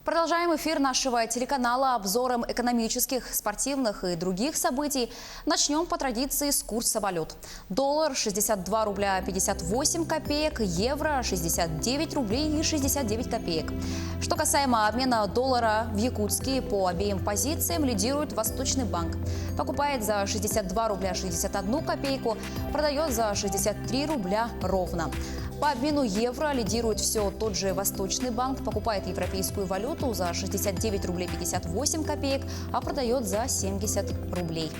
Продолжаем эфир нашего телеканала обзором экономических, спортивных и других событий. Начнем по традиции с курса валют. Доллар 62 рубля 58 копеек, евро 69 рублей и 69 копеек. Что касаемо обмена доллара в якутские, по обеим позициям лидирует Восточный банк. Покупает за 62 рубля 61 копейку, продает за 63 рубля ровно. По обмену евро лидирует все тот же Восточный банк, покупает европейскую валюту за 69 рублей 58 копеек, а продает за 70 рублей.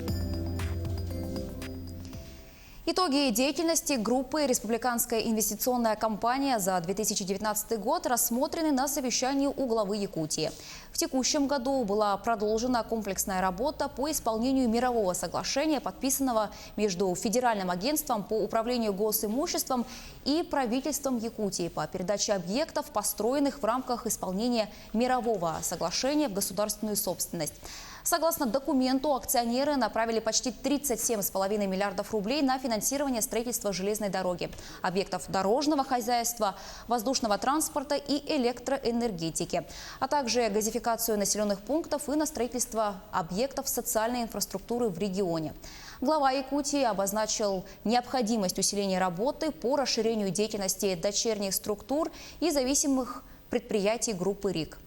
Итоги деятельности группы «Республиканская инвестиционная компания» за 2019 год рассмотрены на совещании у главы Якутии. В текущем году была продолжена комплексная работа по исполнению мирового соглашения, подписанного между Федеральным агентством по управлению госимуществом и правительством Якутии по передаче объектов, построенных в рамках исполнения мирового соглашения в государственную собственность. Согласно документу, акционеры направили почти 37,5 миллиардов рублей на финансирование строительства железной дороги, объектов дорожного хозяйства, воздушного транспорта и электроэнергетики, а также газификацию населенных пунктов и на строительство объектов социальной инфраструктуры в регионе. Глава Якутии обозначил необходимость усиления работы по расширению деятельности дочерних структур и зависимых предприятий группы РИК.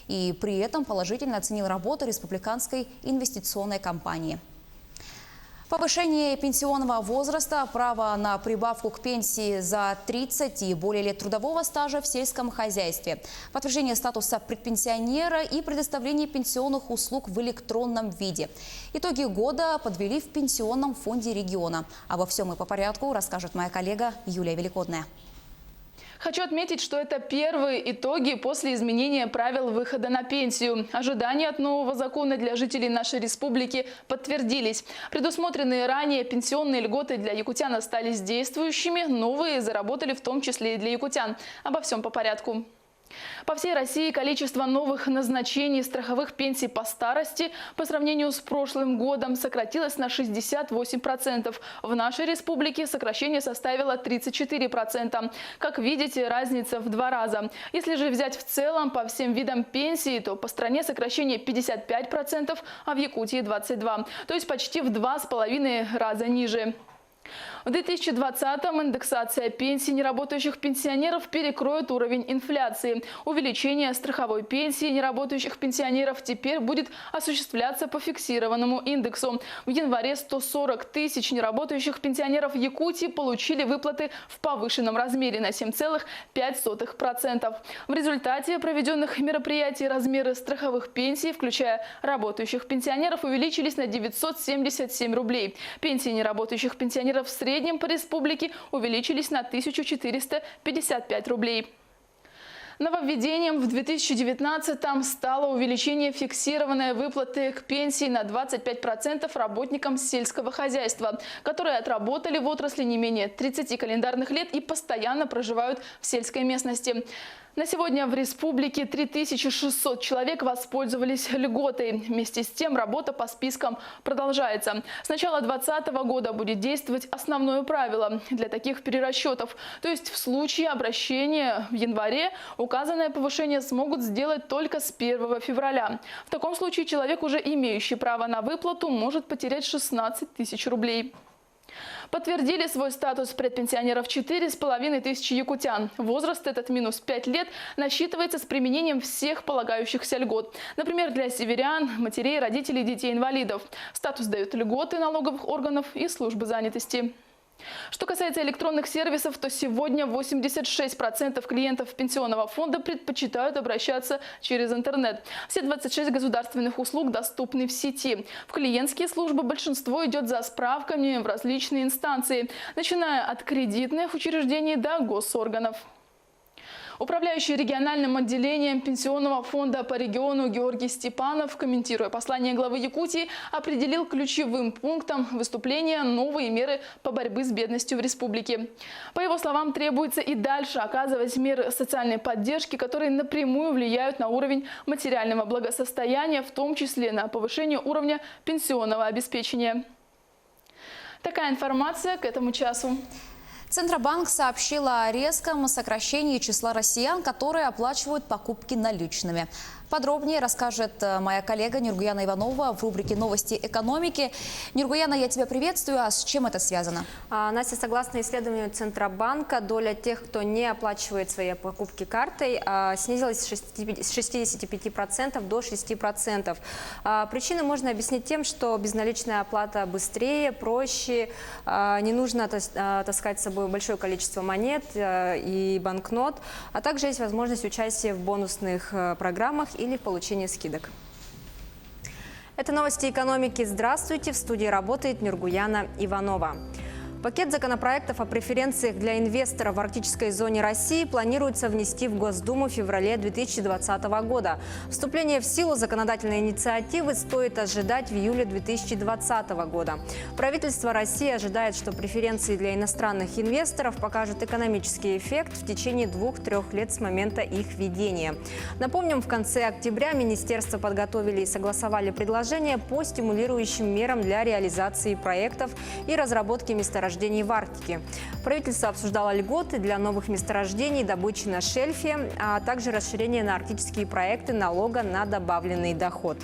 И при этом положительно оценил работу Республиканской инвестиционной компании. Повышение пенсионного возраста, право на прибавку к пенсии за 30 и более лет трудового стажа в сельском хозяйстве, подтверждение статуса предпенсионера и предоставление пенсионных услуг в электронном виде. Итоги года подвели в Пенсионном фонде региона. Обо всем и по порядку расскажет моя коллега Юлия Великодная. Хочу отметить, что это первые итоги после изменения правил выхода на пенсию. Ожидания от нового закона для жителей нашей республики подтвердились. Предусмотренные ранее пенсионные льготы для якутян остались действующими, новые заработали в том числе и для якутян. Обо всем по порядку. По всей России количество новых назначений страховых пенсий по старости по сравнению с прошлым годом сократилось на 68%. В нашей республике сокращение составило 34%. Как видите, разница в 2 раза. Если же взять в целом по всем видам пенсии, то по стране сокращение 55%, а в Якутии 22%. То есть почти в 2,5 раза ниже. В 2020-м индексация пенсий неработающих пенсионеров перекроет уровень инфляции. Увеличение страховой пенсии неработающих пенсионеров теперь будет осуществляться по фиксированному индексу. В январе 140 тысяч неработающих пенсионеров Якутии получили выплаты в повышенном размере на 7,5%. В результате проведенных мероприятий размеры страховых пенсий, включая работающих пенсионеров, увеличились на 977 рублей. Пенсии неработающих пенсионеров в среднем по республике увеличились на 1455 рублей. Нововведением в 2019-м стало увеличение фиксированной выплаты к пенсии на 25% работникам сельского хозяйства, которые отработали в отрасли не менее 30 календарных лет и постоянно проживают в сельской местности. На сегодня в республике 3600 человек воспользовались льготой. Вместе с тем работа по спискам продолжается. С начала 2020 года будет действовать основное правило для таких перерасчетов. То есть в случае обращения в январе указанное повышение смогут сделать только с 1 февраля. В таком случае человек, уже имеющий право на выплату, может потерять 16 тысяч рублей. Подтвердили свой статус предпенсионеров 4,5 тысячи якутян. Возраст этот минус 5 лет насчитывается с применением всех полагающихся льгот. Например, для северян, матерей, родителей, детей-инвалидов. Статус дают льготы налоговых органов и службы занятости. Что касается электронных сервисов, то сегодня 86% клиентов пенсионного фонда предпочитают обращаться через интернет. Все 26 государственных услуг доступны в сети. В клиентские службы большинство идет за справками в различные инстанции, начиная от кредитных учреждений до госорганов. Управляющий региональным отделением Пенсионного фонда по региону Георгий Степанов, комментируя послание главы Якутии, определил ключевым пунктом выступления новые меры по борьбе с бедностью в республике. По его словам, требуется и дальше оказывать меры социальной поддержки, которые напрямую влияют на уровень материального благосостояния, в том числе на повышение уровня пенсионного обеспечения. Такая информация к этому часу. Центробанк сообщил о резком сокращении числа россиян, которые оплачивают покупки наличными. Подробнее расскажет моя коллега Нургуяна Иванова в рубрике «Новости экономики». Нургуяна, я тебя приветствую. А с чем это связано? Настя, согласно исследованию Центробанка, доля тех, кто не оплачивает свои покупки картой, снизилась с 65% до 6%. Причины можно объяснить тем, что безналичная оплата быстрее, проще, не нужно таскать с собой большое количество монет и банкнот, а также есть возможность участия в бонусных программах или в получении скидок. Это новости экономики. Здравствуйте! В студии работает Нургуяна Иванова. Пакет законопроектов о преференциях для инвесторов в арктической зоне России планируется внести в Госдуму в феврале 2020 года. Вступление в силу законодательной инициативы стоит ожидать в июле 2020 года. Правительство России ожидает, что преференции для иностранных инвесторов покажут экономический эффект в течение 2-3 лет с момента их введения. Напомним, в конце октября министерства подготовили и согласовали предложения по стимулирующим мерам для реализации проектов и разработки месторождений в Арктике. Правительство обсуждало льготы для новых месторождений, добычи на шельфе, а также расширение на арктические проекты налога на добавленный доход.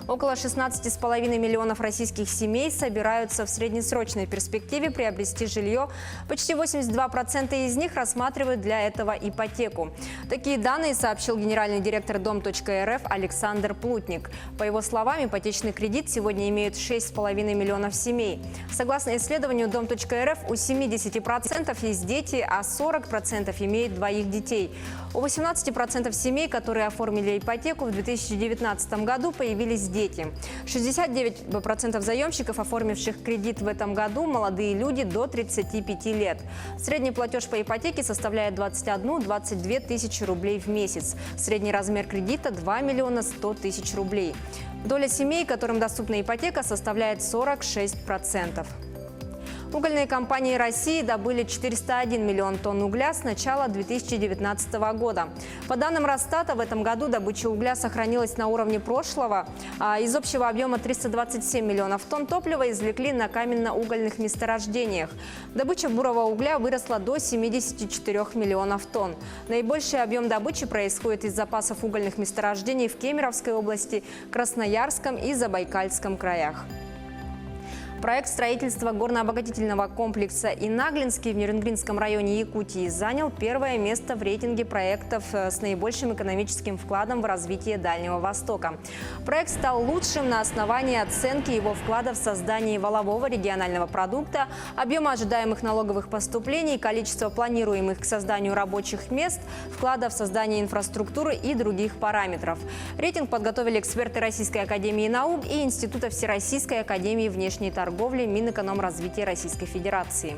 Около 16,5 миллионов российских семей собираются в среднесрочной перспективе приобрести жилье. Почти 82% из них рассматривают для этого ипотеку. Такие данные сообщил генеральный директор Дом.рф Александр Плутник. По его словам, ипотечный кредит сегодня имеют 6,5 миллионов семей. Согласно исследованию Дом.рф, у 70% есть дети, а 40% имеют двоих детей. У 18% семей, которые оформили ипотеку в 2019 году, появились дети. 69% заемщиков, оформивших кредит в этом году, молодые люди до 35 лет. Средний платеж по ипотеке составляет 21-22 тысячи рублей в месяц. Средний размер кредита – 2 миллиона 100 тысяч рублей. Доля семей, которым доступна ипотека, составляет 46%. Угольные компании России добыли 401 миллион тонн угля с начала 2019 года. По данным Росстата, в этом году добыча угля сохранилась на уровне прошлого. Из общего объема 327 миллионов тонн топлива извлекли на каменно-угольных месторождениях. Добыча бурого угля выросла до 74 миллионов тонн. Наибольший объем добычи происходит из запасов угольных месторождений в Кемеровской области, Красноярском и Забайкальском краях. Проект строительства горнообогатительного комплекса «Инаглинский» в Нерюнгринском районе Якутии занял первое место в рейтинге проектов с наибольшим экономическим вкладом в развитие Дальнего Востока. Проект стал лучшим на основании оценки его вклада в создание валового регионального продукта, объема ожидаемых налоговых поступлений, количества планируемых к созданию рабочих мест, вклада в создание инфраструктуры и других параметров. Рейтинг подготовили эксперты Российской академии наук и Института Всероссийской академии внешней торговли Минэкономразвития Российской Федерации.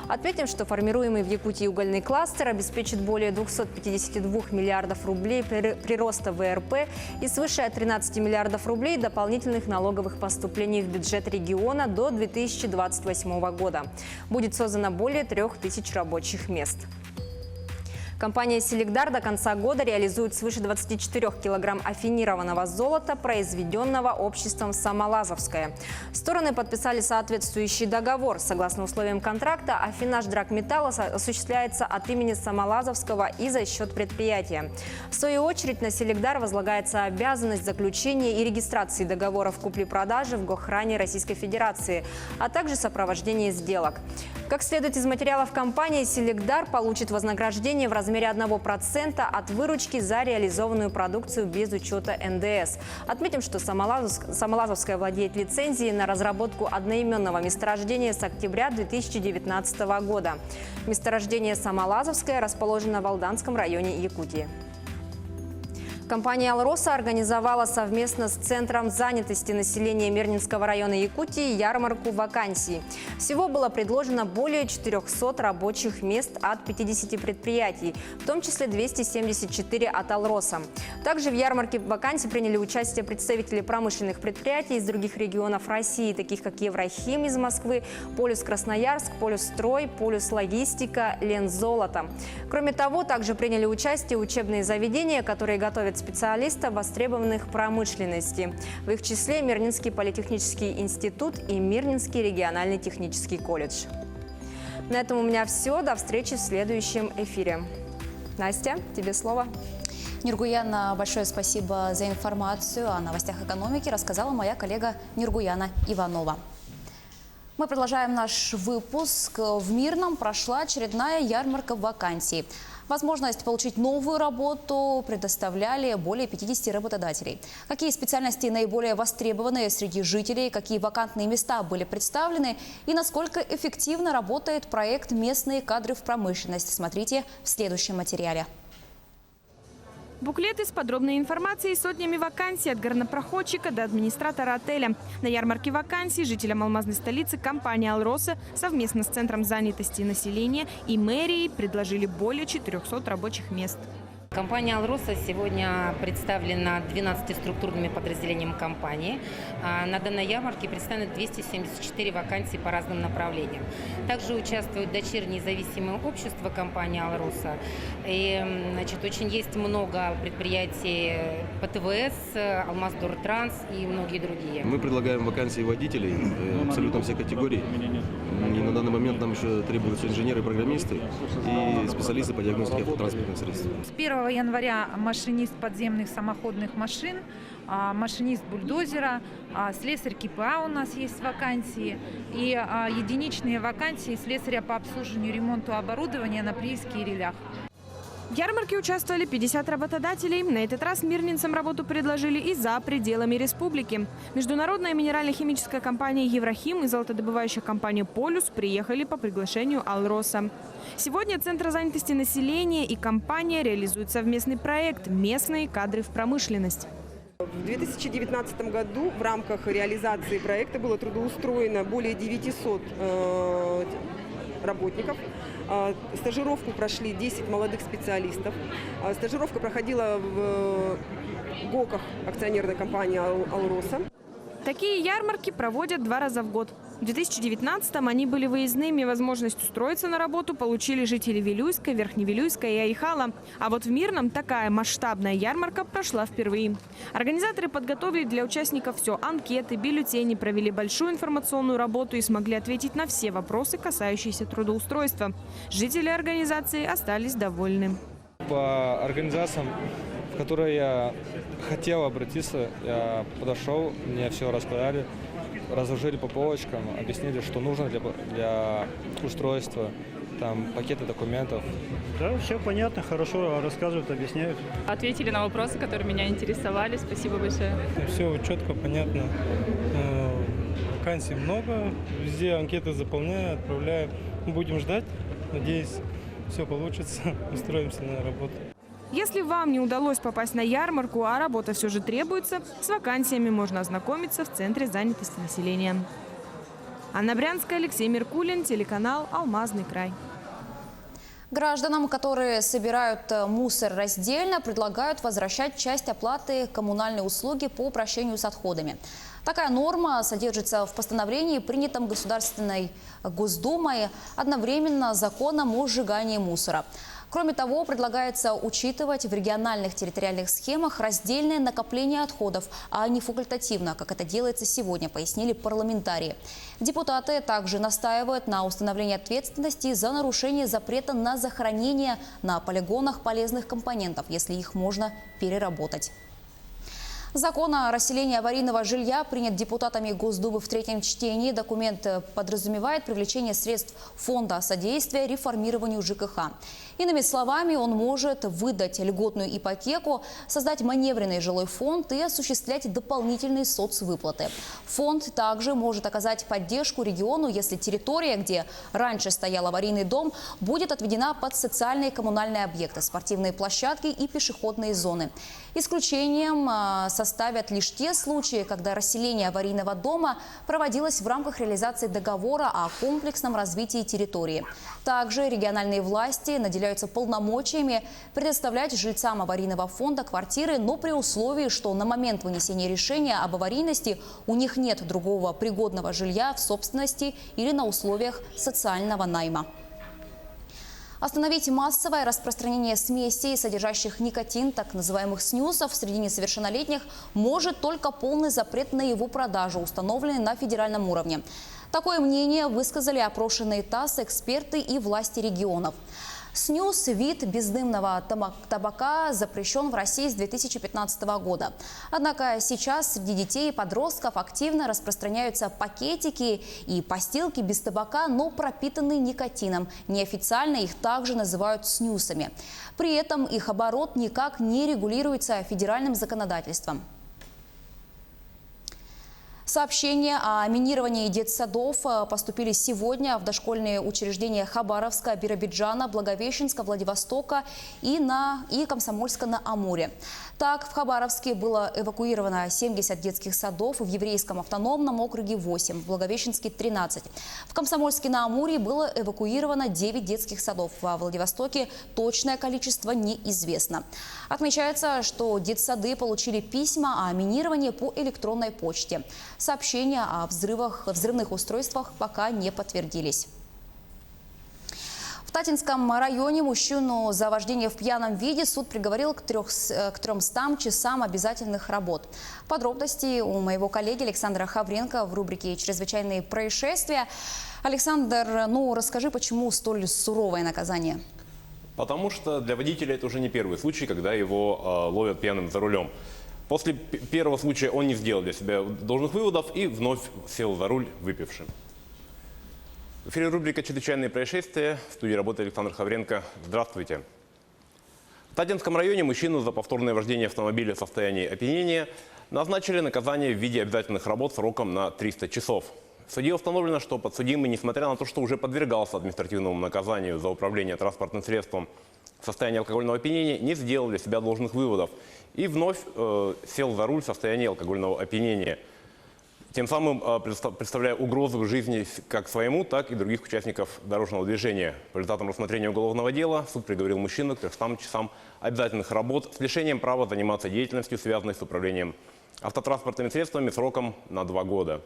Отметим, что формируемый в Якутии угольный кластер обеспечит более 252 миллиардов рублей прироста ВРП и свыше 13 миллиардов рублей дополнительных налоговых поступлений в бюджет региона до 2028 года. Будет создано более 3000 рабочих мест. Компания «Селигдар» до конца года реализует свыше 24 килограмм афинированного золота, произведенного обществом «Самолазовское». Стороны подписали соответствующий договор. Согласно условиям контракта, афинаж драгметалла осуществляется от имени Самолазовского и за счет предприятия. В свою очередь на «Селигдар» возлагается обязанность заключения и регистрации договоров купли-продажи в госхране Российской Федерации, а также сопровождения сделок. Как следует из материалов компании, «Селигдар» получит вознаграждение в размере 1% от выручки за реализованную продукцию без учета НДС. Отметим, что Самолазовская владеет лицензией на разработку одноименного месторождения с октября 2019 года. Месторождение Самолазовское расположено в Алданском районе Якутии. Компания «Алроса» организовала совместно с Центром занятости населения Мирнинского района Якутии ярмарку вакансий. Всего было предложено более 400 рабочих мест от 50 предприятий, в том числе 274 от «Алроса». Также в ярмарке вакансий приняли участие представители промышленных предприятий из других регионов России, таких как Еврохим из Москвы, Полюс Красноярск, Полюс Строй, Полюс Логистика, Лензолото. Кроме того, также приняли участие учебные заведения, которые готовят специалистов, востребованных в промышленности. В их числе Мирнинский политехнический институт и Мирнинский региональный технический колледж. На этом у меня все. До встречи в следующем эфире. Настя, тебе слово. Нургуяна, большое спасибо за информацию. О новостях экономики рассказала моя коллега Нургуяна Иванова. Мы продолжаем наш выпуск. В Мирном прошла очередная ярмарка вакансий. Возможность получить новую работу предоставляли более 50 работодателей. Какие специальности наиболее востребованы среди жителей, какие вакантные места были представлены и насколько эффективно работает проект «Местные кадры в промышленность». Смотрите в следующем материале. Буклеты с подробной информацией и сотнями вакансий от горнопроходчика до администратора отеля. На ярмарке вакансий жителям алмазной столицы компания «Алроса» совместно с Центром занятости населения и мэрией предложили более 400 рабочих мест. Компания «Алроса» сегодня представлена 12 структурными подразделениями компании. На данной ярмарке представлены 274 вакансии по разным направлениям. Также участвуют дочерние независимые общества компании «Алроса». И, очень есть много предприятий ПТВС, Алмаздортранс и многие другие. Мы предлагаем вакансии водителей абсолютно всех категорий. И на данный момент нам еще требуются инженеры-программисты и специалисты по диагностике автотранспортных средств. С 1 января машинист подземных самоходных машин, машинист бульдозера, слесарь КПА у нас есть вакансии и единичные вакансии слесаря по обслуживанию и ремонту оборудования на прииске и релях. В ярмарке участвовали 50 работодателей. На этот раз мирнинцам работу предложили и за пределами республики. Международная минерально-химическая компания «Еврохим» и золотодобывающая компания «Полюс» приехали по приглашению «Алроса». Сегодня Центр занятости населения и компания реализуют совместный проект «Местные кадры в промышленность». В 2019 году в рамках реализации проекта было трудоустроено более 900 работников. Стажировку прошли 10 молодых специалистов. Стажировка проходила в ГОКах акционерной компании «Алроса». Такие ярмарки проводят 2 раза в год. В 2019-м они были выездными. Возможность устроиться на работу получили жители Вилюйска, Верхневилюйска и Айхала. А вот в Мирном такая масштабная ярмарка прошла впервые. Организаторы подготовили для участников все: анкеты, бюллетени, провели большую информационную работу и смогли ответить на все вопросы, касающиеся трудоустройства. Жители организации остались довольны. По организациям, в которые я хотел обратиться, я подошел, мне все рассказали, разложили по полочкам, объяснили, что нужно для устройства, там пакеты документов. Да, все понятно, хорошо рассказывают, объясняют. Ответили на вопросы, которые меня интересовали. Спасибо большое. Все четко, понятно. Вакансий много, везде анкеты заполняю, отправляю. Будем ждать, надеюсь, все получится, устроимся на работу. Если вам не удалось попасть на ярмарку, а работа все же требуется, с вакансиями можно ознакомиться в Центре занятости населения. Анна Брянская, Алексей Меркулин, телеканал «Алмазный край». Гражданам, которые собирают мусор раздельно, предлагают возвращать часть оплаты коммунальной услуги по обращению с отходами. Такая норма содержится в постановлении, принятом Государственной Госдумой, одновременно законом о сжигании мусора. Кроме того, предлагается учитывать в региональных территориальных схемах раздельное накопление отходов, а не факультативно, как это делается сегодня, пояснили парламентарии. Депутаты также настаивают на установлении ответственности за нарушение запрета на захоронение на полигонах полезных компонентов, если их можно переработать. Закон о расселении аварийного жилья принят депутатами Госдумы в 3-м чтении. Документ подразумевает привлечение средств фонда содействия реформированию ЖКХ. Иными словами, он может выдать льготную ипотеку, создать маневренный жилой фонд и осуществлять дополнительные соцвыплаты. Фонд также может оказать поддержку региону, если территория, где раньше стоял аварийный дом, будет отведена под социальные и коммунальные объекты, спортивные площадки и пешеходные зоны. Исключением составят лишь те случаи, когда расселение аварийного дома проводилось в рамках реализации договора о комплексном развитии территории. Также региональные власти наделяются полномочиями предоставлять жильцам аварийного фонда квартиры, но при условии, что на момент вынесения решения об аварийности у них нет другого пригодного жилья в собственности или на условиях социального найма. Остановить массовое распространение смесей, содержащих никотин, так называемых снюсов, среди несовершеннолетних может только полный запрет на его продажу, установленный на федеральном уровне. Такое мнение высказали опрошенные ТАСС, эксперты и власти регионов. Снюс, вид бездымного табака, запрещен в России с 2015 года. Однако сейчас среди детей и подростков активно распространяются пакетики и постилки без табака, но пропитанные никотином. Неофициально их также называют снюсами. При этом их оборот никак не регулируется федеральным законодательством. Сообщения о минировании детсадов поступили сегодня в дошкольные учреждения Хабаровска, Биробиджана, Благовещенска, Владивостока и Комсомольска на Амуре. Так, в Хабаровске было эвакуировано 70 детских садов, в Еврейском автономном округе 8, в Благовещенске 13. В Комсомольске на Амуре было эвакуировано 9 детских садов, во Владивостоке точное количество неизвестно. Отмечается, что детсады получили письма о минировании по электронной почте. Сообщения о взрывных устройствах пока не подтвердились. В Татинском районе мужчину за вождение в пьяном виде суд приговорил к 300 часам обязательных работ. Подробности у моего коллеги Александра Хавренко в рубрике «Чрезвычайные происшествия». Александр, расскажи, почему столь суровое наказание? Потому что для водителя это уже не первый случай, когда его ловят пьяным за рулем. После первого случая он не сделал для себя должных выводов и вновь сел за руль выпившим. В эфире рубрика «Чрезвычайные происшествия». В студии работает Александр Хавренко. Здравствуйте. В Татинском районе мужчину за повторное вождение автомобиля в состоянии опьянения назначили наказание в виде обязательных работ сроком на 300 часов. В суде установлено, что подсудимый, несмотря на то, что уже подвергался административному наказанию за управление транспортным средством в состоянии алкогольного опьянения, не сделал для себя должных выводов и вновь сел за руль в состоянии алкогольного опьянения, тем самым представляя угрозу жизни как своему, так и других участников дорожного движения. По результатам рассмотрения уголовного дела суд приговорил мужчину к 300 часам обязательных работ с лишением права заниматься деятельностью, связанной с управлением автотранспортными средствами, сроком на 2 года.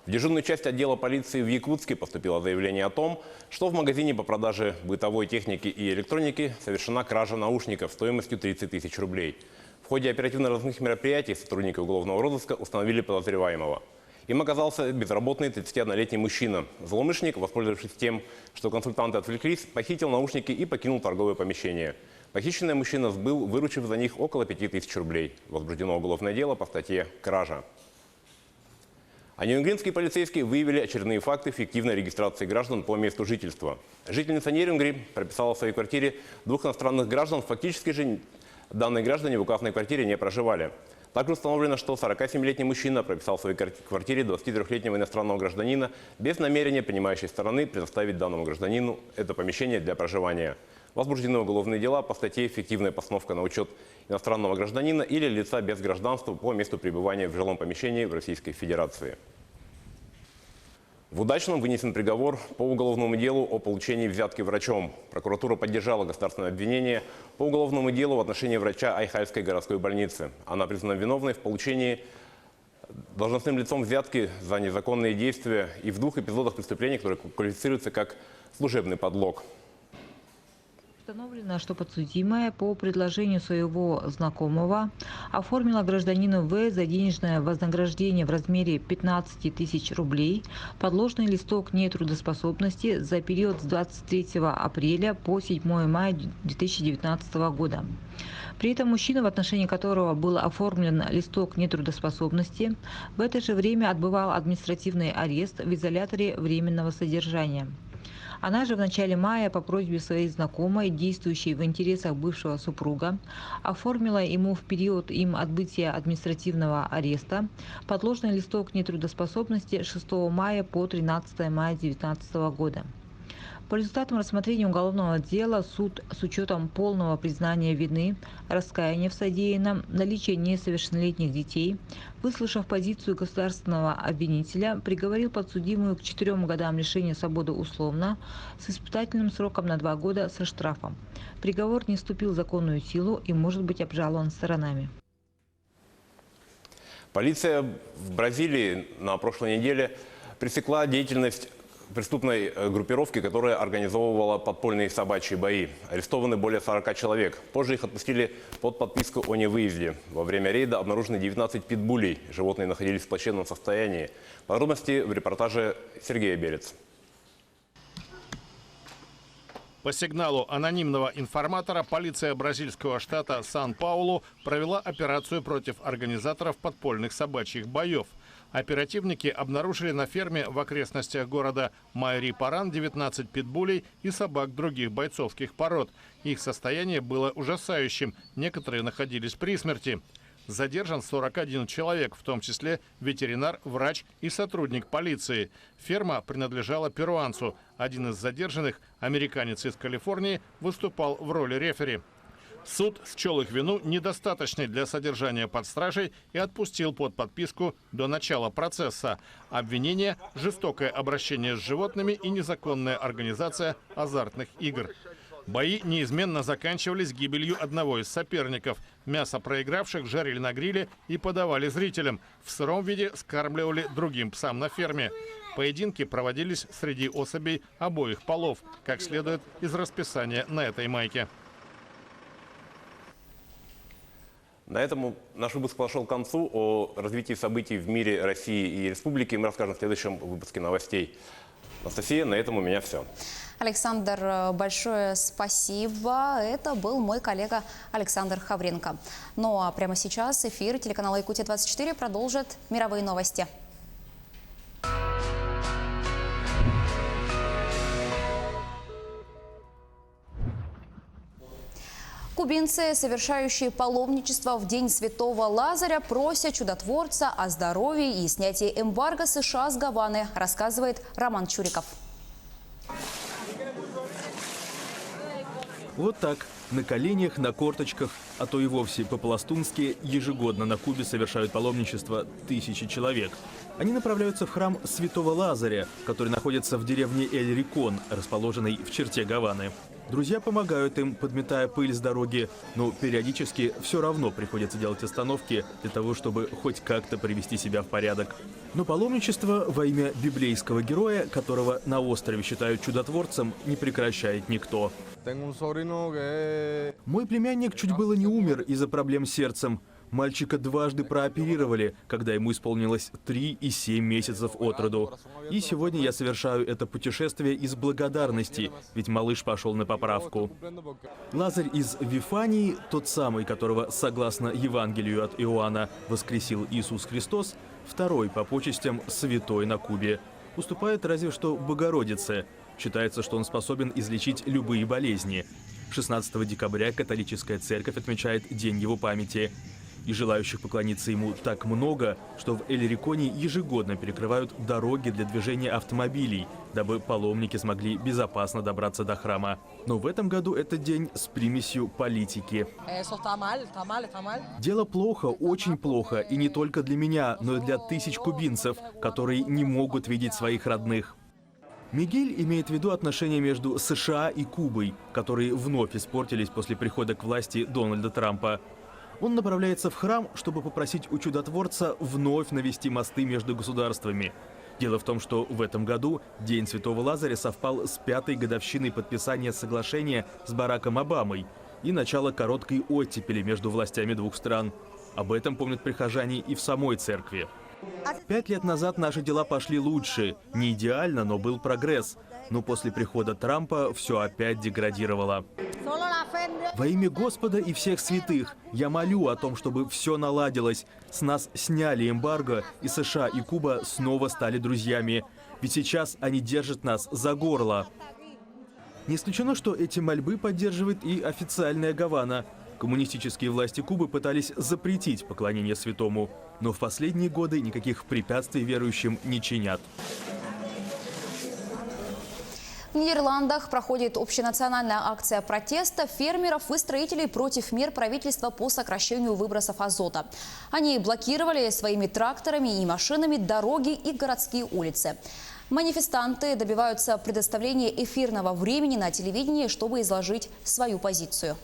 В дежурную часть отдела полиции в Якутске поступило заявление о том, что в магазине по продаже бытовой техники и электроники совершена кража наушников стоимостью 30 тысяч рублей. В ходе оперативно-розыскных мероприятий сотрудники уголовного розыска установили подозреваемого. Им оказался безработный 31-летний мужчина. Злоумышленник, воспользовавшись тем, что консультанты отвлеклись, похитил наушники и покинул торговое помещение. Похищенный мужчина сбыл, выручив за них около 5000 рублей. Возбуждено уголовное дело по статье «Кража». А нерюнгринские полицейские выявили очередные факты фиктивной регистрации граждан по месту жительства. Жительница Нерюнгри прописала в своей квартире 2 иностранных граждан, фактически же данные граждане в указанной квартире не проживали. Также установлено, что 47-летний мужчина прописал в своей квартире 23-летнего иностранного гражданина без намерения принимающей стороны предоставить данному гражданину это помещение для проживания. Возбуждены уголовные дела по статье «Фиктивная постановка на учет иностранного гражданина или лица без гражданства по месту пребывания в жилом помещении в Российской Федерации». В Удачном вынесен приговор по уголовному делу о получении взятки врачом. Прокуратура поддержала государственное обвинение по уголовному делу в отношении врача Айхальской городской больницы. Она признана виновной в получении должностным лицом взятки за незаконные действия и в 2 эпизодах преступления, которые квалифицируются как служебный подлог. Установлено, что подсудимая по предложению своего знакомого оформила гражданину В за денежное вознаграждение в размере 15 тысяч рублей подложный листок нетрудоспособности за период с 23 апреля по 7 мая 2019 года. При этом мужчина, в отношении которого был оформлен листок нетрудоспособности, в это же время отбывал административный арест в изоляторе временного содержания. Она же в начале мая по просьбе своей знакомой, действующей в интересах бывшего супруга, оформила ему в период им отбытия административного ареста подложный листок нетрудоспособности 6 мая по 13 мая 2019 года. По результатам рассмотрения уголовного дела суд с учетом полного признания вины, раскаяния в содеянном, наличия несовершеннолетних детей, выслушав позицию государственного обвинителя, приговорил подсудимую к 4 годам лишения свободы условно с испытательным сроком на 2 года со штрафом. Приговор не вступил в законную силу и может быть обжалован сторонами. Полиция в Бразилии на прошлой неделе пресекла деятельность преступной группировки, которая организовывала подпольные собачьи бои. Арестованы более 40 человек. Позже их отпустили под подписку о невыезде. Во время рейда обнаружены 19 питбулей. Животные находились в плачевном состоянии. Подробности в репортаже Сергея Берец. По сигналу анонимного информатора полиция бразильского штата Сан-Паулу провела операцию против организаторов подпольных собачьих боев. Оперативники обнаружили на ферме в окрестностях города Майри-Паран 19 питбулей и собак других бойцовских пород. Их состояние было ужасающим, некоторые находились при смерти. Задержан 41 человек, в том числе ветеринар, врач и сотрудник полиции. Ферма принадлежала перуанцу. Один из задержанных, американец из Калифорнии, выступал в роли рефери. Суд счел их вину недостаточной для содержания под стражей и отпустил под подписку до начала процесса. Обвинение – жестокое обращение с животными и незаконная организация азартных игр. Бои неизменно заканчивались гибелью одного из соперников. Мясо проигравших жарили на гриле и подавали зрителям. В сыром виде скармливали другим псам на ферме. Поединки проводились среди особей обоих полов, как следует из расписания на этой майке. На этом наш выпуск подошел к концу. О развитии событий в мире, России и республики мы расскажем в следующем выпуске новостей. Анастасия, на этом у меня все. Александр, большое спасибо. Это был мой коллега Александр Хавренко. Ну а прямо сейчас эфир телеканала «Якутия-24» продолжит мировые новости. Кубинцы, совершающие паломничество в День Святого Лазаря, просят чудотворца о здоровье и снятии эмбарго США с Гаваны, рассказывает Роман Чуриков. Вот так, на коленях, на корточках, а то и вовсе по-пластунски, ежегодно на Кубе совершают паломничество тысячи человек. Они направляются в храм Святого Лазаря, который находится в деревне Эль-Рикон, расположенной в черте Гаваны. Друзья помогают им, подметая пыль с дороги, но периодически все равно приходится делать остановки для того, чтобы хоть как-то привести себя в порядок. Но паломничество во имя библейского героя, которого на острове считают чудотворцем, не прекращает никто. Мой племянник чуть было не умер из-за проблем с сердцем. Мальчика дважды прооперировали, когда ему исполнилось 3 и 7 месяцев от роду. И сегодня я совершаю это путешествие из благодарности, ведь малыш пошел на поправку. Лазарь из Вифании, тот самый, которого, согласно Евангелию от Иоанна, воскресил Иисус Христос, второй по почестям святой на Кубе. Уступает разве что Богородице. Считается, что он способен излечить любые болезни. 16 декабря католическая церковь отмечает День его памяти. И желающих поклониться ему так много, что в Эль-Риконе ежегодно перекрывают дороги для движения автомобилей, дабы паломники смогли безопасно добраться до храма. Но в этом году этот день с примесью политики. Дело плохо, очень плохо, и не только для меня, но и для тысяч кубинцев, которые не могут видеть своих родных. Мигель имеет в виду отношения между США и Кубой, которые вновь испортились после прихода к власти Дональда Трампа. Он направляется в храм, чтобы попросить у чудотворца вновь навести мосты между государствами. Дело в том, что в этом году День Святого Лазаря совпал с 5-й годовщиной подписания соглашения с Бараком Обамой и начало короткой оттепели между властями двух стран. Об этом помнят прихожане и в самой церкви. 5 лет назад наши дела пошли лучше. Не идеально, но был прогресс. Но после прихода Трампа все опять деградировало. Во имя Господа и всех святых я молю о том, чтобы все наладилось. С нас сняли эмбарго, и США и Куба снова стали друзьями. Ведь сейчас они держат нас за горло. Не исключено, что эти мольбы поддерживает и официальная Гавана. Коммунистические власти Кубы пытались запретить поклонение святому, но в последние годы никаких препятствий верующим не чинят. В Нидерландах проходит общенациональная акция протеста фермеров и строителей против мер правительства по сокращению выбросов азота. Они блокировали своими тракторами и машинами дороги и городские улицы. Манифестанты добиваются предоставления эфирного времени на телевидении, чтобы изложить свою позицию.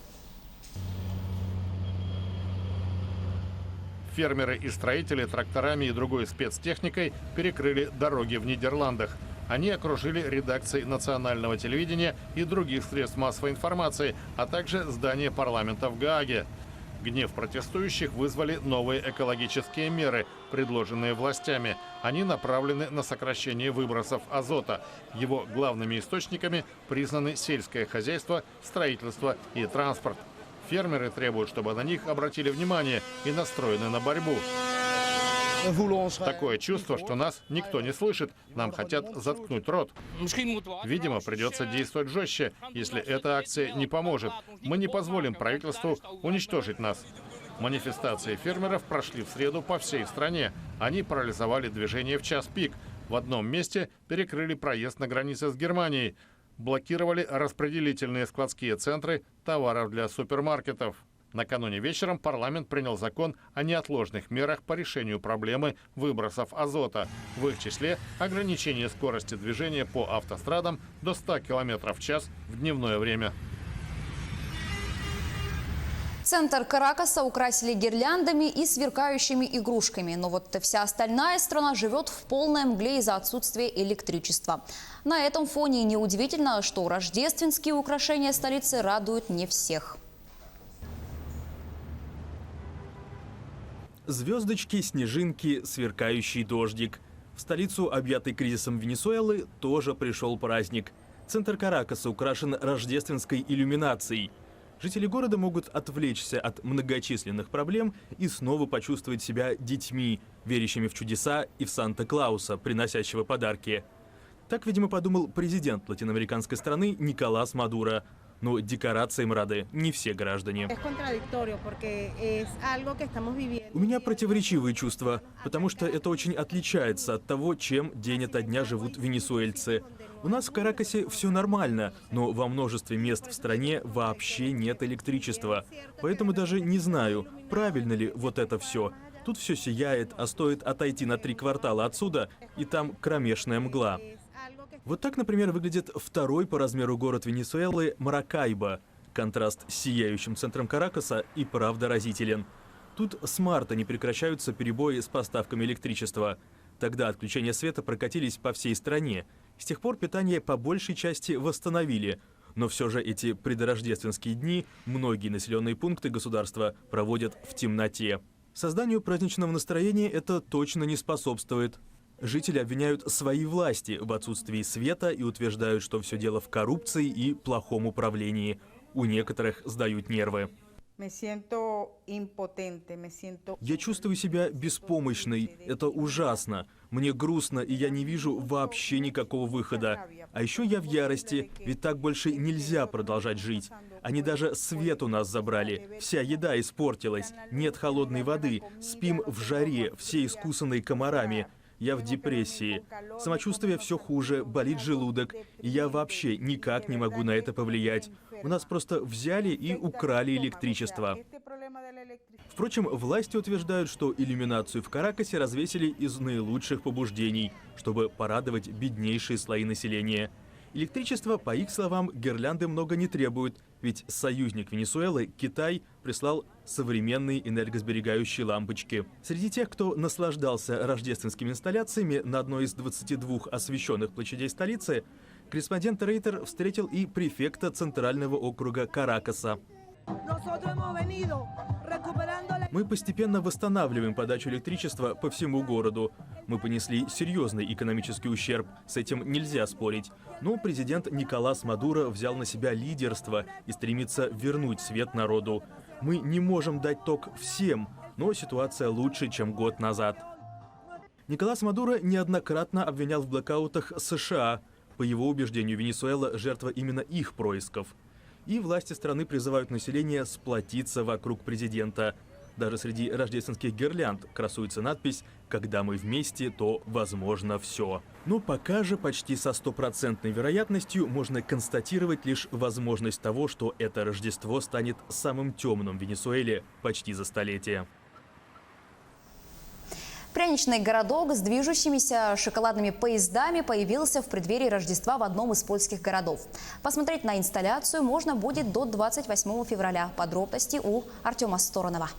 Фермеры и строители тракторами и другой спецтехникой перекрыли дороги в Нидерландах. Они окружили редакции национального телевидения и других средств массовой информации, а также здание парламента в Гааге. Гнев протестующих вызвали новые экологические меры, предложенные властями. Они направлены на сокращение выбросов азота. Его главными источниками признаны сельское хозяйство, строительство и транспорт. Фермеры требуют, чтобы на них обратили внимание и настроены на борьбу. Такое чувство, что нас никто не слышит. Нам хотят заткнуть рот. Видимо, придется действовать жестче, если эта акция не поможет. Мы не позволим правительству уничтожить нас. Манифестации фермеров прошли в среду по всей стране. Они парализовали движение в час пик. В одном месте перекрыли проезд на границе с Германией. Блокировали распределительные складские центры товаров для супермаркетов. Накануне вечером парламент принял закон о неотложных мерах по решению проблемы выбросов азота. В их числе ограничение скорости движения по автострадам до 100 км в час в дневное время. Центр Каракаса украсили гирляндами и сверкающими игрушками. Но вот вся остальная страна живет в полной мгле из-за отсутствия электричества. На этом фоне неудивительно, что рождественские украшения столицы радуют не всех. Звездочки, снежинки, сверкающий дождик. В столицу, объятой кризисом Венесуэлы, тоже пришел праздник. Центр Каракаса украшен рождественской иллюминацией. Жители города могут отвлечься от многочисленных проблем и снова почувствовать себя детьми, верящими в чудеса и в Санта-Клауса, приносящего подарки. Так, видимо, подумал президент латиноамериканской страны Николас Мадуро. Но декорациям рады не все граждане. У меня противоречивые чувства, потому что это очень отличается от того, чем день ото дня живут венесуэльцы. У нас в Каракасе все нормально, но во множестве мест в стране вообще нет электричества. Поэтому даже не знаю, правильно ли вот это все. Тут все сияет, а стоит отойти на 3 квартала отсюда, и там кромешная мгла. Вот так, например, выглядит второй по размеру город Венесуэлы Маракайбо. Контраст с сияющим центром Каракаса и правда разителен. Тут с марта не прекращаются перебои с поставками электричества. Тогда отключения света прокатились по всей стране. С тех пор питание по большей части восстановили. Но все же эти предрождественские дни многие населенные пункты государства проводят в темноте. Созданию праздничного настроения это точно не способствует. Жители обвиняют свои власти в отсутствии света и утверждают, что все дело в коррупции и плохом управлении. У некоторых сдают нервы. Я чувствую себя беспомощной. Это ужасно. Мне грустно, и я не вижу вообще никакого выхода. А еще я в ярости, ведь так больше нельзя продолжать жить. Они даже свет у нас забрали. Вся еда испортилась. Нет холодной воды. Спим в жаре, все искусанные комарами. Я в депрессии. Самочувствие все хуже, болит желудок. И я вообще никак не могу на это повлиять. У нас просто взяли и украли электричество. Впрочем, власти утверждают, что иллюминацию в Каракасе развесили из наилучших побуждений, чтобы порадовать беднейшие слои населения. Электричества, по их словам, гирлянды много не требуют, ведь союзник Венесуэлы, Китай, прислал современные энергосберегающие лампочки. Среди тех, кто наслаждался рождественскими инсталляциями на одной из 22 освещенных площадей столицы, корреспондент Рейтер встретил и префекта Центрального округа Каракаса. Мы постепенно восстанавливаем подачу электричества по всему городу. Мы понесли серьезный экономический ущерб, с этим нельзя спорить. Но президент Николас Мадуро взял на себя лидерство и стремится вернуть свет народу. Мы не можем дать ток всем, но ситуация лучше, чем год назад. Николас Мадуро неоднократно обвинял в блэкаутах США. По его убеждению, Венесуэла – жертва именно их происков. И власти страны призывают население сплотиться вокруг президента. Даже среди рождественских гирлянд красуется надпись «Когда мы вместе, то возможно все». Но пока же почти со 100% вероятностью можно констатировать лишь возможность того, что это Рождество станет самым темным в Венесуэле почти за столетие. Пряничный городок с движущимися шоколадными поездами появился в преддверии Рождества в одном из польских городов. Посмотреть на инсталляцию можно будет до 28 февраля. Подробности у Артема Сторонова.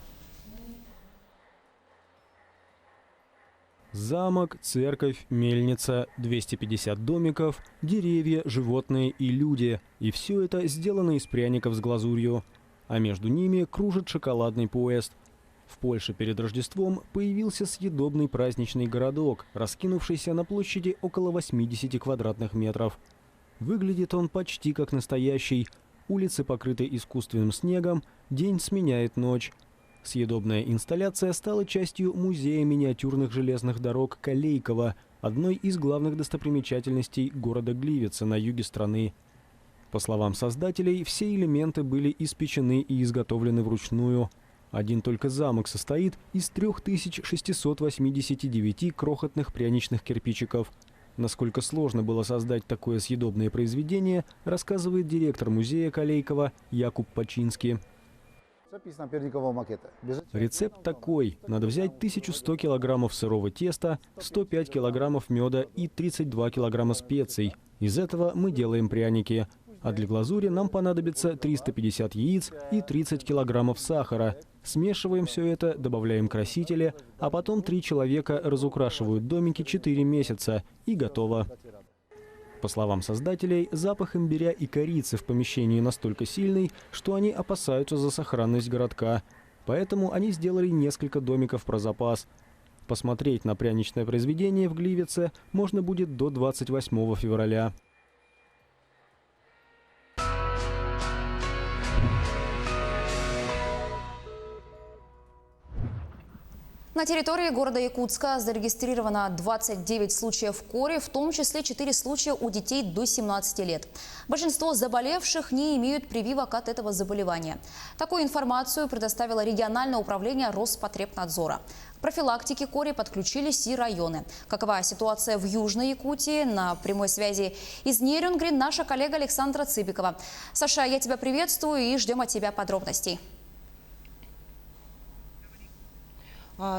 Замок, церковь, мельница, 250 домиков, деревья, животные и люди. И все это сделано из пряников с глазурью. А между ними кружит шоколадный поезд. В Польше перед Рождеством появился съедобный праздничный городок, раскинувшийся на площади около 80 квадратных метров. Выглядит он почти как настоящий. Улицы покрыты искусственным снегом, день сменяет ночь. Съедобная инсталляция стала частью музея миниатюрных железных дорог Калейкова, одной из главных достопримечательностей города Гливица на юге страны. По словам создателей, все элементы были испечены и изготовлены вручную. Один только замок состоит из 3689 крохотных пряничных кирпичиков. Насколько сложно было создать такое съедобное произведение, рассказывает директор музея Калейкова Якуб Пачинский. Рецепт такой. Надо взять 1100 килограммов сырого теста, 105 килограммов меда и 32 килограмма специй. Из этого мы делаем пряники. А для глазури нам понадобится 350 яиц и 30 килограммов сахара. Смешиваем все это, добавляем красители, а потом 3 человека разукрашивают домики 4 месяца. И готово. По словам создателей, запах имбиря и корицы в помещении настолько сильный, что они опасаются за сохранность городка. Поэтому они сделали несколько домиков про запас. Посмотреть на пряничное произведение в Гливице можно будет до 28 февраля. На территории города Якутска зарегистрировано 29 случаев кори, в том числе 4 случая у детей до 17 лет. Большинство заболевших не имеют прививок от этого заболевания. Такую информацию предоставило региональное управление Роспотребнадзора. К профилактике кори подключились и районы. Какова ситуация в Южной Якутии? На прямой связи из Нерюнгри наша коллега Александра Цыбикова. Саша, я тебя приветствую и ждем от тебя подробностей.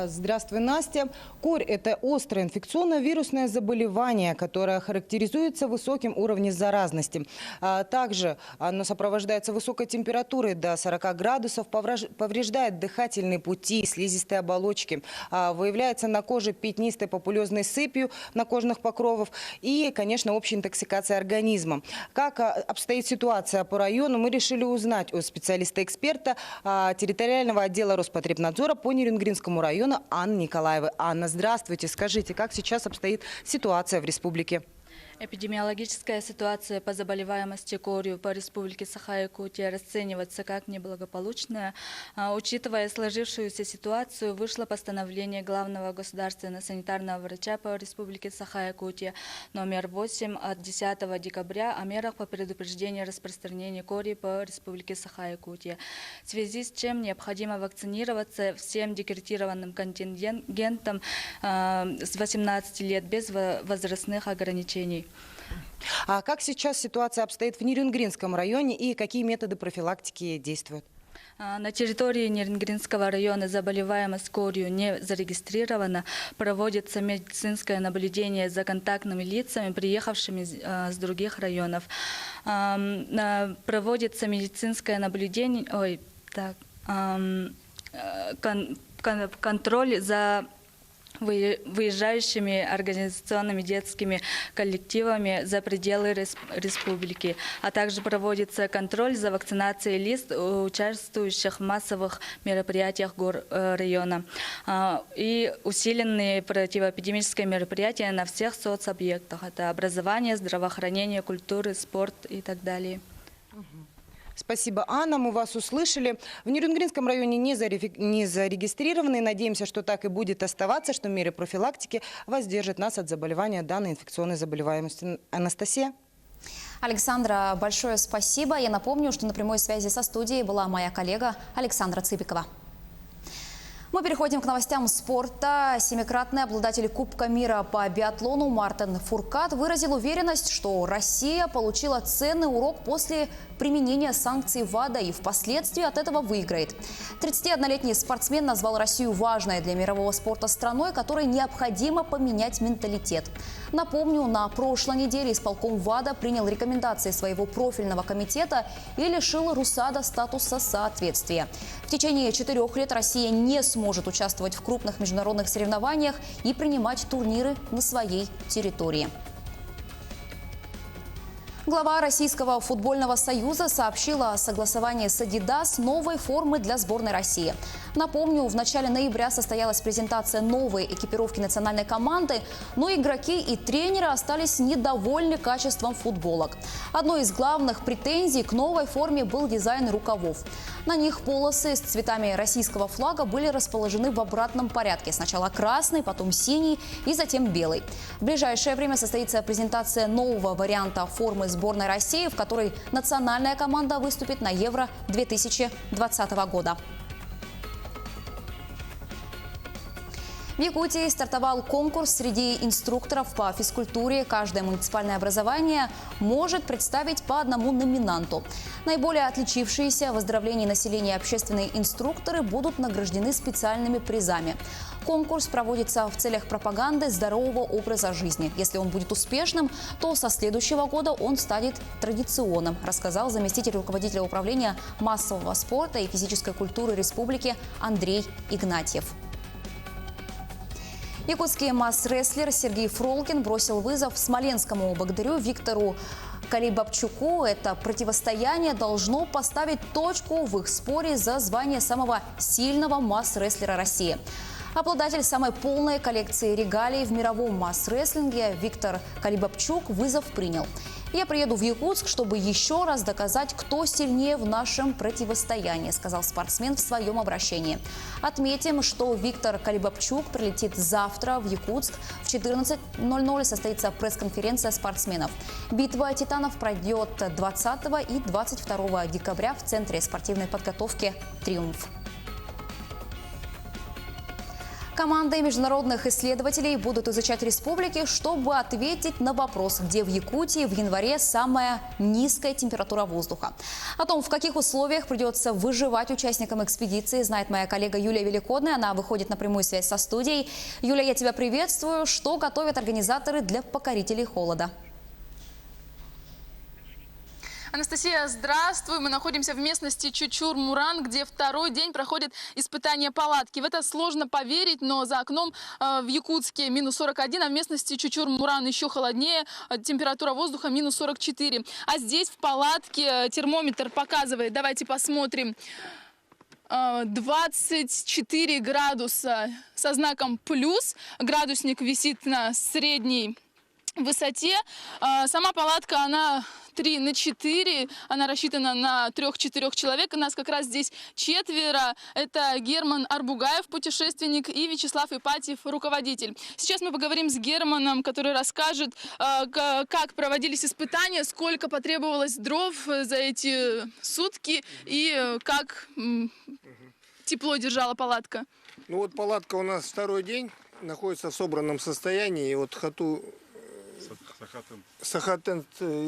Здравствуй, Настя. Корь – это острое инфекционное вирусное заболевание, которое характеризуется высоким уровнем заразности. Также оно сопровождается высокой температурой до 40 градусов, повреждает дыхательные пути, слизистые оболочки, выявляется на коже пятнистой папулезной сыпью на кожных покровах и, конечно, общей интоксикацией организма. Как обстоит ситуация по району, мы решили узнать у специалиста-эксперта территориального отдела Роспотребнадзора по Нерюнгринскому района Анны Николаевой. Анна, здравствуйте. Скажите, как сейчас обстоит ситуация в республике? Эпидемиологическая ситуация по заболеваемости корью по республике Саха-Якутия расценивается как неблагополучная. Учитывая сложившуюся ситуацию, вышло постановление главного государственного санитарного врача по республике Саха-Якутия номер 8 от 10 декабря о мерах по предупреждению распространения кори по республике Саха-Якутия, в связи с чем необходимо вакцинироваться всем декретированным контингентом с 18 лет без возрастных ограничений. А как сейчас ситуация обстоит в Нерюнгринском районе и какие методы профилактики действуют? На территории Нерюнгринского района заболеваемость корью не зарегистрирована. Проводится медицинское наблюдение за контактными лицами, приехавшими с других районов. Проводится медицинское наблюдение, контроль за выезжающими организационными детскими коллективами за пределы республики, а также проводится контроль за вакцинацией лиц, участвующих в массовых мероприятиях района, и усиленные противоэпидемические мероприятия на всех соцобъектах. Это образование, здравоохранение, культура, спорт и так далее. Спасибо, Анна, мы вас услышали. В Нерюнгринском районе не зарегистрированы. Надеемся, что так и будет оставаться, что меры профилактики воздержат нас от заболевания данной инфекционной заболеваемости. Анастасия? Александра, большое спасибо. Я напомню, что на прямой связи со студией была моя коллега Александра Цыбикова. Мы переходим к новостям спорта. Семикратный обладатель Кубка мира по биатлону Мартин Фуркат выразил уверенность, что Россия получила ценный урок после применения санкций ВАДА и впоследствии от этого выиграет. 31-летний спортсмен назвал Россию важной для мирового спорта страной, которой необходимо поменять менталитет. Напомню, на прошлой неделе исполком ВАДА принял рекомендации своего профильного комитета и лишил РУСАДА статуса соответствия. В течение 4 лет Россия не сможет участвовать в крупных международных соревнованиях и принимать турниры на своей территории. Глава Российского футбольного союза сообщила о согласовании с Adidas новой формы для сборной России. Напомню, в начале ноября состоялась презентация новой экипировки национальной команды, но игроки и тренеры остались недовольны качеством футболок. Одной из главных претензий к новой форме был дизайн рукавов. На них полосы с цветами российского флага были расположены в обратном порядке. Сначала красный, потом синий и затем белый. В ближайшее время состоится презентация нового варианта формы сборной России, в которой национальная команда выступит на Евро 2020 года. В Якутии стартовал конкурс среди инструкторов по физкультуре. Каждое муниципальное образование может представить по одному номинанту. Наиболее отличившиеся в оздоровлении населения общественные инструкторы будут награждены специальными призами. Конкурс проводится в целях пропаганды здорового образа жизни. Если он будет успешным, то со следующего года он станет традиционным, рассказал заместитель руководителя управления массового спорта и физической культуры республики Андрей Игнатьев. Якутский масс-рестлер Сергей Фролкин бросил вызов смоленскому богатырю Виктору Калибабчуку. Это противостояние должно поставить точку в их споре за звание самого сильного масс-рестлера России. Обладатель самой полной коллекции регалий в мировом масс-рестлинге Виктор Калибабчук вызов принял. «Я приеду в Якутск, чтобы еще раз доказать, кто сильнее в нашем противостоянии», сказал спортсмен в своем обращении. Отметим, что Виктор Калибабчук прилетит завтра в Якутск. В 14:00 состоится пресс-конференция спортсменов. Битва титанов пройдет 20 и 22 декабря в Центре спортивной подготовки «Триумф». Команды международных исследователей будут изучать республики, чтобы ответить на вопрос, где в Якутии в январе самая низкая температура воздуха. О том, в каких условиях придется выживать участникам экспедиции, знает моя коллега Юлия Великодная. Она выходит на прямую связь со студией. Юля, я тебя приветствую. Что готовят организаторы для покорителей холода? Анастасия, здравствуй. Мы находимся в местности Чучур-Муран, где второй день проходит испытание палатки. В это сложно поверить, но за окном в Якутске минус 41, а в местности Чучур-Муран еще холоднее, температура воздуха минус 44. А здесь в палатке термометр показывает, давайте посмотрим, 24 градуса со знаком плюс. Градусник висит на средней высоте. Сама палатка, она 3×4, она рассчитана на 3-4 человек. Нас как раз здесь 4. Это Герман Арбугаев, путешественник, и Вячеслав Ипатьев, руководитель. Сейчас мы поговорим с Германом, который расскажет, как проводились испытания, сколько потребовалось дров за эти сутки и как тепло держала палатка. Ну вот палатка у нас второй день находится в собранном состоянии. И вот хату Сахатент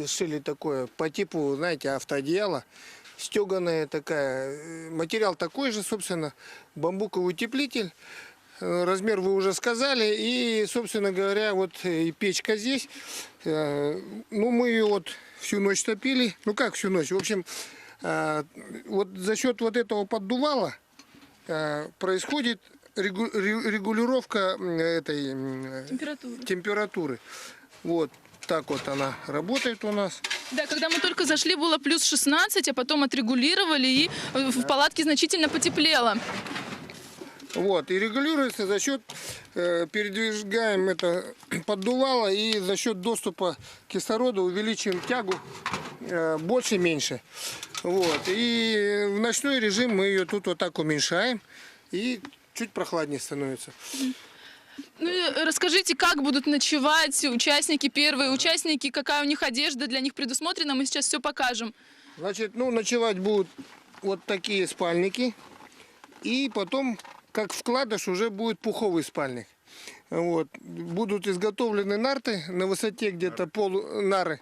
шили такое по типу, знаете, автоодеяло. Стеганая такая. Материал такой же, собственно, бамбуковый утеплитель. Размер вы уже сказали. И, собственно говоря, вот и печка здесь. Ну, мы ее вот всю ночь топили. Ну, как всю ночь? В общем, вот за счет вот этого поддувала происходит регулировка этой температуры. Вот так вот она работает у нас. Да, когда мы только зашли, было плюс 16, а потом отрегулировали, и в палатке значительно потеплело. Вот, и регулируется за счет, передвигаем это поддувало, и за счет доступа кислорода увеличиваем тягу больше-меньше. Вот, и в ночной режим мы ее тут вот так уменьшаем, и чуть прохладнее становится. Ну, расскажите, как будут ночевать участники, первые участники, какая у них одежда для них предусмотрена, мы сейчас все покажем. Значит, ну, ночевать будут вот такие спальники, и потом, как вкладыш, уже будет пуховый спальник. Вот. Будут изготовлены нарты на высоте где-то нары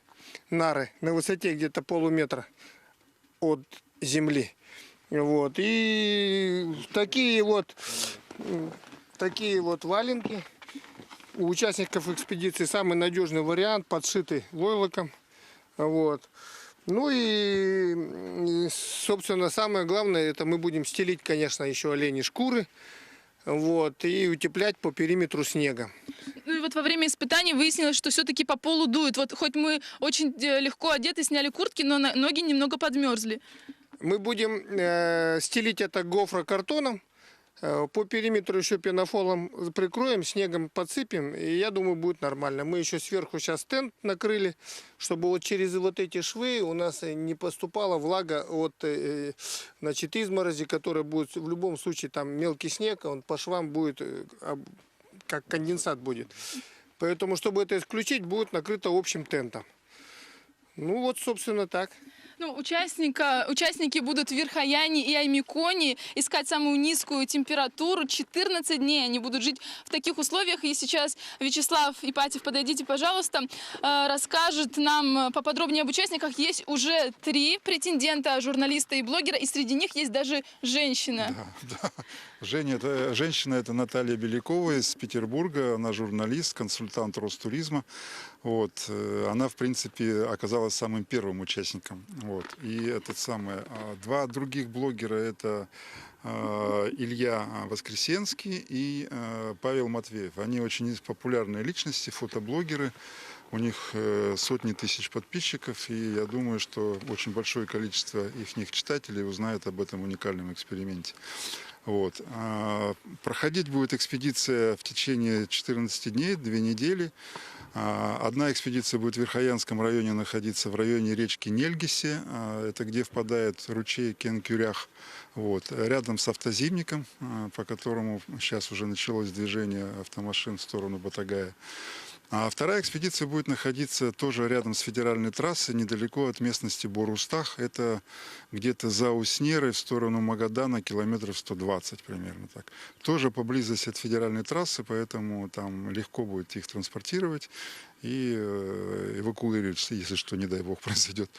на высоте где-то полуметра от земли. Вот. И такие вот валенки у участников экспедиции самый надежный вариант, подшитый войлоком. Вот. Ну и, собственно, самое главное, это мы будем стелить, конечно, еще оленьи шкуры, вот, и утеплять по периметру снега. Ну и вот во время испытаний выяснилось, что все-таки по полу дует. Вот хоть мы очень легко одеты, сняли куртки, но ноги немного подмерзли. Мы будем стелить это гофрокартоном, по периметру еще пенофолом прикроем, снегом подсыпем, и я думаю, будет нормально. Мы еще сверху сейчас тент накрыли, чтобы вот через вот эти швы у нас не поступала влага от, значит, изморози, которая будет в любом случае, там мелкий снег, он по швам будет, как конденсат будет. Поэтому, чтобы это исключить, будет накрыто общим тентом. Ну вот, собственно, так. Ну, участники будут в Верхояне и Аймиконе искать самую низкую температуру. 14 дней они будут жить в таких условиях. И сейчас Вячеслав Ипатьев, подойдите, пожалуйста, расскажет нам поподробнее об участниках. Есть уже 3 претендента, журналиста и блогера, и среди них есть даже женщина. Да. Женщина это Наталья Белякова из Петербурга. Она журналист, консультант Ростуризма. Вот. Она, в принципе, оказалась самым первым участником. Вот. И этот самый, 2 других блогера это Илья Воскресенский и Павел Матвеев. Они очень популярные личности, фотоблогеры. У них сотни тысяч подписчиков, и я думаю, что очень большое количество их читателей узнает об этом уникальном эксперименте. Вот. Проходить будет экспедиция в течение 14 дней, 2 недели. Одна экспедиция будет в Верхоянском районе находиться, в районе речки Нельгисе, это где впадает ручей Кенкюрях, вот, рядом с автозимником, по которому сейчас уже началось движение автомашин в сторону Батагая. А вторая экспедиция будет находиться тоже рядом с федеральной трассой, недалеко от местности Борустах. Это где-то за Уснерой в сторону Магадана, километров 120 примерно так. Тоже поблизости от федеральной трассы, поэтому там легко будет их транспортировать и эвакуировать, если что, не дай бог, произойдет.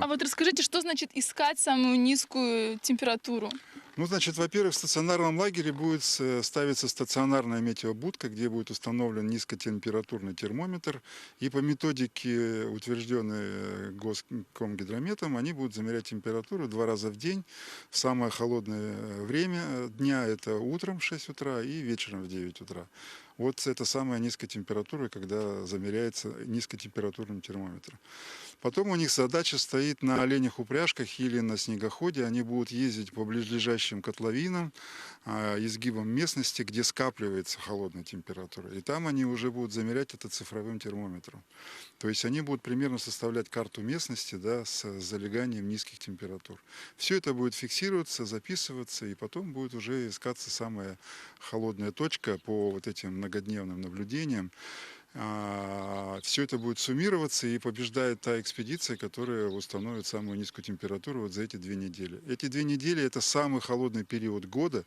А вот расскажите, что значит искать самую низкую температуру? Ну, значит, во-первых, в стационарном лагере будет ставиться стационарная метеобудка, где будет установлен низкотемпературный термометр. И по методике, утвержденной Госкомгидрометом, они будут замерять температуру 2 раза в день. В самое холодное время дня это утром в 6 утра и вечером в 9 утра. Вот это самая низкая температура, когда замеряется низкотемпературным термометром. Потом у них задача стоит на оленях упряжках или на снегоходе. Они будут ездить по близлежащим котловинам, изгибам местности, где скапливается холодная температура. И там они уже будут замерять это цифровым термометром. То есть они будут примерно составлять карту местности, да, с залеганием низких температур. Все это будет фиксироваться, записываться, и потом будет уже искаться самая холодная точка по вот этим многодневным наблюдениям. Все это будет суммироваться, и побеждает та экспедиция, которая установит самую низкую температуру вот за эти 2 недели. Эти 2 недели это самый холодный период года,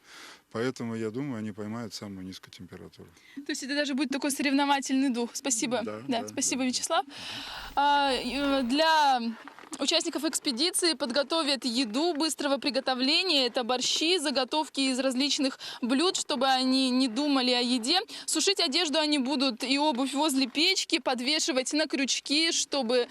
поэтому, я думаю, они поймают самую низкую температуру. То есть это даже будет такой соревновательный дух. Спасибо. Спасибо, Вячеслав. Для участников экспедиции подготовят еду быстрого приготовления. Это борщи, заготовки из различных блюд, чтобы они не думали о еде. Сушить одежду они будут и обувь возле печки, подвешивать на крючки, чтобы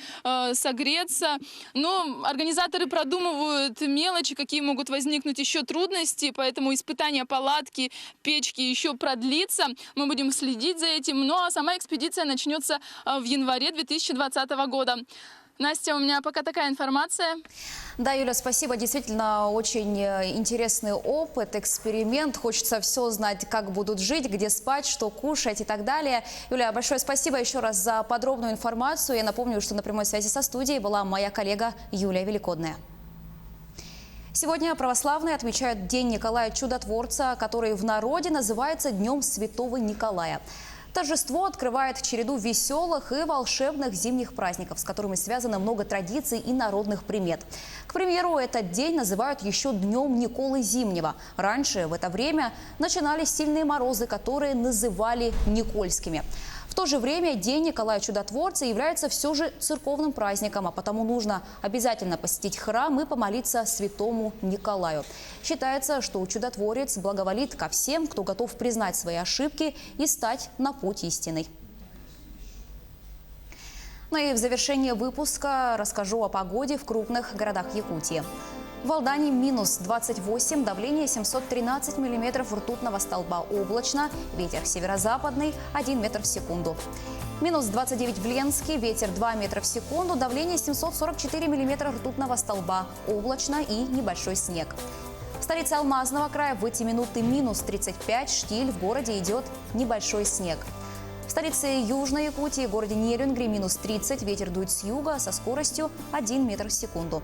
согреться. Но организаторы продумывают мелочи, какие могут возникнуть еще трудности, поэтому испытание палатки, печки еще продлится. Мы будем следить за этим. Ну а сама экспедиция начнется в январе 2020 года. Настя, у меня пока такая информация. Да, Юля, спасибо. Действительно, очень интересный опыт, эксперимент. Хочется все знать, как будут жить, где спать, что кушать и так далее. Юля, большое спасибо еще раз за подробную информацию. Я напомню, что на прямой связи со студией была моя коллега Юлия Великодная. Сегодня православные отмечают День Николая Чудотворца, который в народе называется Днем Святого Николая. Торжество открывает череду веселых и волшебных зимних праздников, с которыми связано много традиций и народных примет. К примеру, этот день называют еще Днем Николы Зимнего. Раньше в это время начинались сильные морозы, которые называли Никольскими. В то же время День Николая Чудотворца является все же церковным праздником, а потому нужно обязательно посетить храм и помолиться святому Николаю. Считается, что чудотворец благоволит ко всем, кто готов признать свои ошибки и стать на путь истинный. Ну и в завершение выпуска расскажу о погоде в крупных городах Якутии. В Алдане минус 28, давление 713 миллиметров ртутного столба, облачно, ветер северо-западный 1 метр в секунду. Минус 29 в Ленске, ветер 2 метра в секунду, давление 744 миллиметра ртутного столба, облачно и небольшой снег. В столице Алмазного края в эти минуты минус 35, штиль, в городе идет небольшой снег. В столице Южной Якутии, городе Нерюнгри, минус 30, ветер дует с юга со скоростью 1 метр в секунду.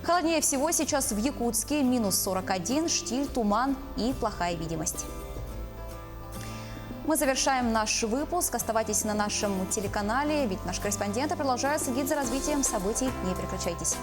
Холоднее всего сейчас в Якутске, минус 41, штиль, туман и плохая видимость. Мы завершаем наш выпуск. Оставайтесь на нашем телеканале, ведь наши корреспонденты продолжают следить за развитием событий. Не переключайтесь.